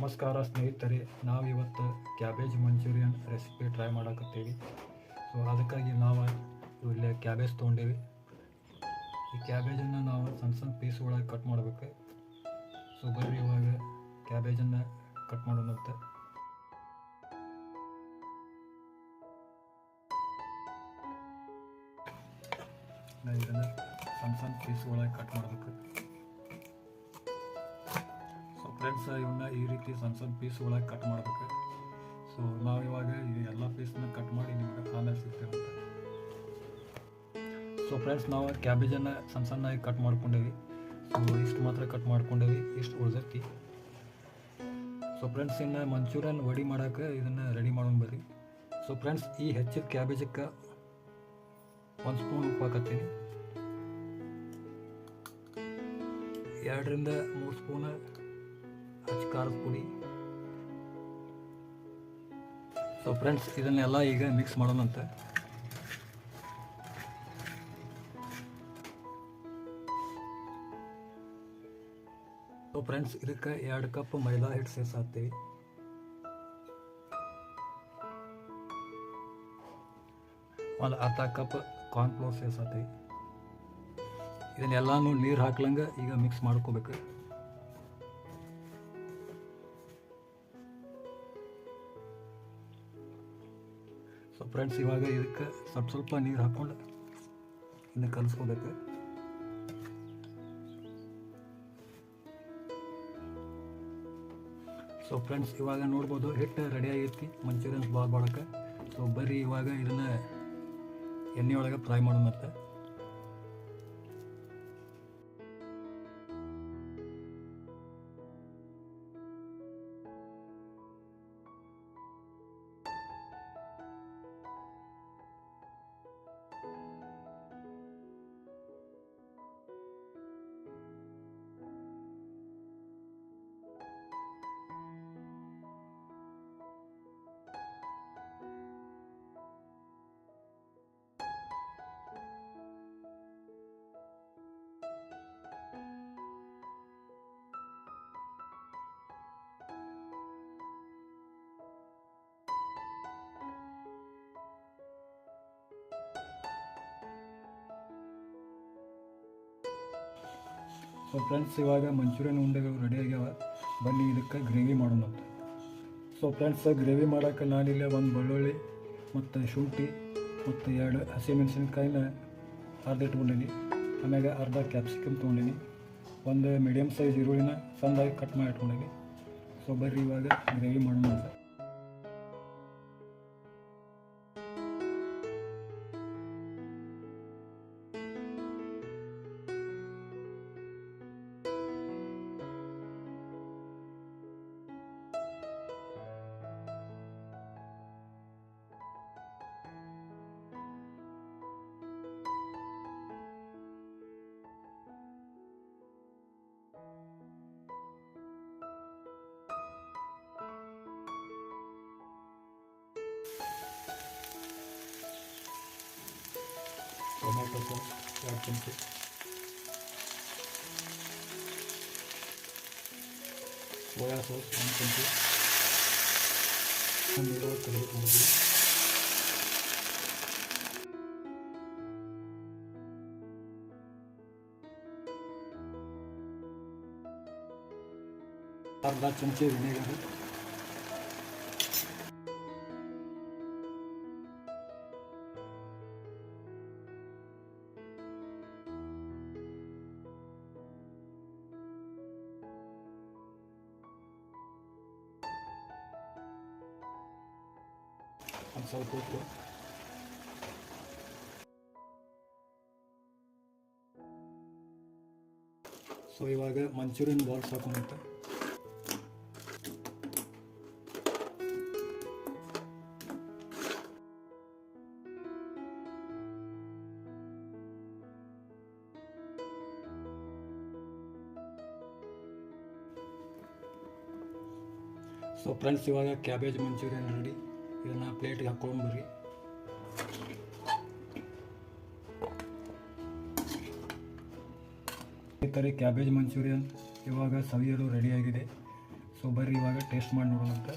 ನಮಸ್ಕಾರ ಸ್ನೇಹಿತರೆ, ನಾವಿವತ್ತು ಕ್ಯಾಬೇಜ್ ಮಂಚೂರಿಯನ್ ರೆಸಿಪಿ ಟ್ರೈ ಮಾಡಕತ್ತೀವಿ. ಸೊ ಅದಕ್ಕಾಗಿ ನಾವು ಇಲ್ಲೇ ಕ್ಯಾಬೇಜ್ ತೊಗೊಂಡೇವಿ. ಈ ಕ್ಯಾಬೇಜನ್ನು ನಾವು ಸಣ್ಣ ಸಣ್ಣ ಪೀಸ್ ಒಳಗೆ ಕಟ್ ಮಾಡಬೇಕು. ಸೊ ಬರ್ರಿ ಇವಾಗ ಕ್ಯಾಬೇಜನ್ನು ಕಟ್ ಮಾಡೋಣಂತೆ. ಇದನ್ನು ಸಣ್ಣ ಸಣ್ಣ ಪೀಸ್ ಒಳಗೆ ಕಟ್ ಮಾಡಬೇಕು. ಫ್ರೆಂಡ್ಸ್, ಇವನ್ನ ಈ ರೀತಿ ಸಣ್ಣ ಸಣ್ಣ ಪೀಸ್ ಒಳಗೆ ಕಟ್ ಮಾಡಬೇಕು. ಸೊ ನಾವು ಇವಾಗ ಈ ಎಲ್ಲ ಪೀಸ್ನ ಕಟ್ ಮಾಡಿ ನಿಮ್ಗೆ ಆಮೇಲೆ ಸಿಗ್ತೇವೆ ಅಂತ. ಸೊ ಫ್ರೆಂಡ್ಸ್, ನಾವು ಕ್ಯಾಬೇಜನ್ನು ಸಣ್ಣ ಸಣ್ಣಾಗಿ ಕಟ್ ಮಾಡ್ಕೊಂಡೇವಿ. ಸೊ ಇಷ್ಟು ಮಾತ್ರ ಕಟ್ ಮಾಡ್ಕೊಂಡೇವಿ, ಇಷ್ಟು ಉಳ್ದೈತಿ. ಸೊ ಫ್ರೆಂಡ್ಸ್, ಇನ್ನು ಮಂಚೂರಿಯನ್ ವಡಿ ಮಾಡೋಕೆ ಇದನ್ನು ರೆಡಿ ಮಾಡೋಣ ಬರ್ರಿ. ಸೊ ಫ್ರೆಂಡ್ಸ್, ಈ ಹೆಚ್ಚಿದ ಕ್ಯಾಬೇಜಕ್ಕೆ 1 ಸ್ಪೂನ್ ಉಪ್ಪು ಹಾಕತ್ತೀನಿ. 2 ರಿಂದ 3 ಸ್ಪೂನ್ ಖಾರದ ಪುಡಿ. ಸೊ ಫ್ರೆಂಡ್ಸ್, ಇದನ್ನೆಲ್ಲ ಈಗ ಮಿಕ್ಸ್ ಮಾಡೋಣಂತ. ಸೊ ಫ್ರೆಂಡ್ಸ್, ಇದಕ್ಕೆ 2 ಕಪ್ ಮೈದಾ ಹಿಟ್ಟು ಸೇರಿಸಾಕ್ತೀವಿ. ಒಂದು ಅರ್ಧ ಕಪ್ ಕಾರ್ನ್ಫ್ಲೋರ್ ಸೇರಿಸಾಕ್ತೀವಿ. ಇದನ್ನೆಲ್ಲಾನು ನೀರು ಹಾಕ್ಲಂಗೆ ಈಗ ಮಿಕ್ಸ್ ಮಾಡ್ಕೋಬೇಕು. ಸೊ ಫ್ರೆಂಡ್ಸ್, ಇವಾಗ ಇದಕ್ಕೆ ಸ್ವಲ್ಪ ನೀರು ಹಾಕ್ಕೊಂಡು ಇನ್ನು ಕಲಿಸ್ಕೋಬೇಕು. ಸೊ ಫ್ರೆಂಡ್ಸ್, ಇವಾಗ ನೋಡ್ಬೋದು ಹಿಟ್ಟು ರೆಡಿ ಆಗೈತಿ ಮಂಚೂರಿಯನ್ಸ್ ಬಾಲ್ ಮಾಡೋಕ್ಕೆ. ಸೊ ಬರ್ರಿ ಇವಾಗ ಇದನ್ನು ಎಣ್ಣೆಯೊಳಗೆ ಫ್ರೈ ಮಾಡೋಣಂತೆ. ಸೊ ಫ್ರೆಂಡ್ಸ್, ಇವಾಗ ಮಂಚೂರಿಯನ್ ಉಂಡೆಗಳು ರೆಡಿ ಆಗ್ಯಾವ. ಬನ್ನಿ ಇದಕ್ಕೆ ಗ್ರೇವಿ ಮಾಡೋಣಂತ. ಸೊ ಫ್ರೆಂಡ್ಸ್, ಗ್ರೇವಿ ಮಾಡೋಕ್ಕೆ ನಾನಿಲ್ಲೇ 1 ಬೆಳ್ಳುಳ್ಳಿ ಮತ್ತು ಶುಂಠಿ ಮತ್ತು 2 ಹಸಿಮೆಣಸಿನ್ಕಾಯಿನ ಅರ್ಧ ಇಟ್ಕೊಂಡೀನಿ. ಆಮ್ಯಾಗ ಅರ್ಧ ಕ್ಯಾಪ್ಸಿಕಮ್ ತೊಗೊಂಡೀನಿ. 1 ಮೀಡಿಯಮ್ ಸೈಜ್ ಈರುಳ್ಳಿನ ಸಣ್ಣದಾಗಿ ಕಟ್ ಮಾಡಿ ಇಟ್ಕೊಂಡೀನಿ. ಸೊ ಬರ್ರಿ ಇವಾಗ ಗ್ರೇವಿ ಮಾಡೋಣಂತ. ಟೊಮೆಟೊ ಸಾಸ್ 2 ಚಮಚ, ಸೋಯಾ ಸಾಸ್ 1 ಚಮಚ, ನೀರು ತೆಗೆದುಕೊಂಡಿದ್ದೀವಿ. ಅರ್ಧ ಚಮಚ ವಿನೆಗರ್, ಒಂದು ಸ್ವಲ್ಪ ಉಪ್ಪು. ಸೊ ಇವಾಗ ಮಂಚೂರಿಯನ್ ಬಾಲ್ಸ್ ಹಾಕೋಣಂತ. ಸೊ ಫ್ರೆಂಡ್ಸ್, ಇವಾಗ ಕ್ಯಾಬೇಜ್ ಮಂಚೂರಿಯನ್ ರೆಡಿ. ಇದನ್ನು ಪ್ಲೇಟ್ಗೆ ಹಾಕ್ಕೊಂಡು ಬರ್ರಿ. ಈ ಥರ ಕ್ಯಾಬೇಜ್ ಮಂಚೂರಿಯನ್ ಇವಾಗ ಸವಿಯಲು ರೆಡಿಯಾಗಿದೆ. ಸೊ ಬರ್ರಿ ಇವಾಗ ಟೇಸ್ಟ್ ಮಾಡಿ ನೋಡೋಣಂತೆ.